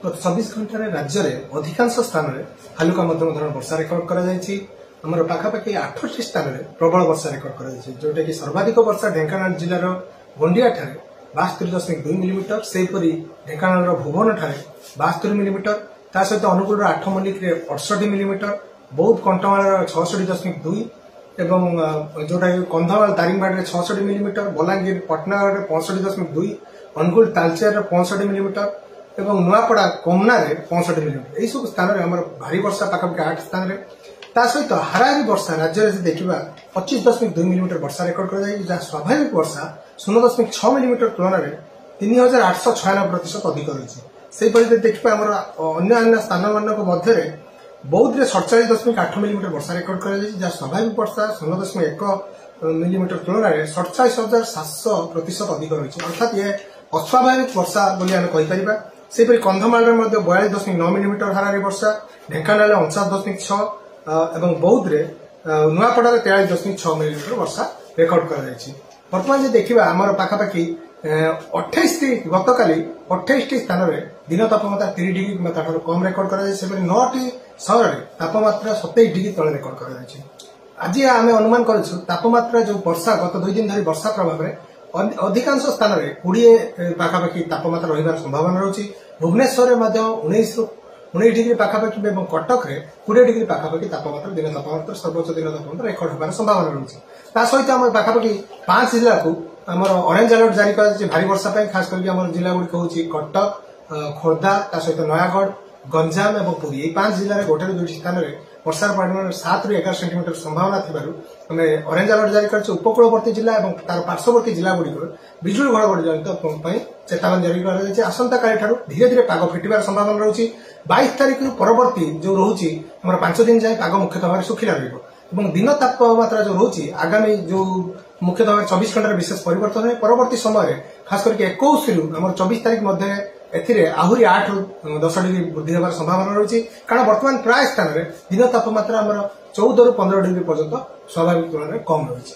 गत 24 घंटे राज्य में अधिकांश स्थान में हालुका मध्यम धरण वर्षा रेकर्ड कर पाखापाखि 8टी स्थान में प्रबल वर्षा रेकर्ड कर जोटा कि सर्वाधिक वर्षा ढेंकानाल जिलार गोंडिया ठारे 72.2 मिलीमीटर सेहीपरि ढेंकानाल भुवन ठारे 72 मिलीमीटर ता सहित अनुगुल 8 मल्लिक 68 मिलीमीटर बौद्ध कंटमाल 66.2 एवं जोटा कंधमाल दारिंगबाड़ी 66 मिलीमीटर बलांगीर पटनागढ़ 65.2 अनुगुल तालचेर 65 मिलीमीटर एवं नुआपड़ा कोमना 65 मिलीमीटर यही सब स्थान में भारी वर्षा पाखापाखि 8 स्थान में ता सहित हाराहारी वर्षा राज्य में देखा 25.2 मिलीमीटर वर्षा रेकर्ड कर स्वाभाविक वर्षा 0.6 मिलीमीटर तुलन में 3896% अधिक रही से देखिए अन्य स्थान मध्य बौद्ध में 47.8 मिलीमीटर वर्षा रेकर्ड कर स्वाभाविक वर्षा 0.1 मिलीमीटर तुलन में 47,700% अधिक रही अर्थात ये अस्वाभाविक वर्षा बोली आम कहीपर से कंधमाल 42.9 मिलीमीटर हाराहारी वर्षा ढेंकानाल 49.6 एवं बौद्ध में नुआपड़ा 43.6 मिलीमीटर वर्षा रेकर्ड कर बर्तमान देखा आम पाखापाखि 28 गतकाली 28 स्थान में दिन तापमात्रा 30 डिग्री कि कम रेकर्ड कर 9टी सहर में तापमात्रा 27 डिग्री तले रेकर्ड कर आज आम अनुमान कर तापमात्रा जो वर्षा गत 2 दिन धरी वर्षा प्रभाव में अधिकांश स्थान में 20 पाखापाखि तापमात्रा रही संभावना रही भुवनेश्वर में 19 डिग्री पाखापाखि और कटक में 20 डिग्री पाखापाखि तापमात्रा दिन तापमात्रा सर्वोच्च दिन तापमात्रा रेकर्ड होबार संभावना रही सहित आम पाखापाखि 5 जिला को आम ऑरेंज अलर्ट जारी कर भारी वर्षा खास करके जिला गुड़िक हूँ कटक खोर्धा सहित नयागढ़ गंजाम और पुरी ये 5 जिले में गोटे 2 स्थान में वर्षार परिमाण 7 ରୁ 11 सेंटीमीटर संभावना थी ऑरेंज अलर्ट जारी कर उपकूलवर्ती जिला और तार पार्श्ववर्ती जिला गुड़िक बिजुली घड़घड़ी जनित चेतावनी जारी कर आसंता काली धीरे धीरे पाग फिटिबार संभावना रही 22 तारीख परवर्ती जो रोचे 5 दिन जाए पाग मुख्यतः भाव सुखिला रही दिन तापमात्रा जो रोचे आगामी जो मुख्यतः भाव 24 घंटे विशेष परिवर्तन है परवर्ती समय खास करके 21 ରୁ 24 तारीख मध्य आहरी 8 ରୁ 10 डिग्री वृद्धि होबार संभावना रही कारण बर्तमान प्राय स्थान में दिन तापमात्रा 14 ରୁ 15 डिग्री पर्यंत स्वाभाविक तुलन में कम रही।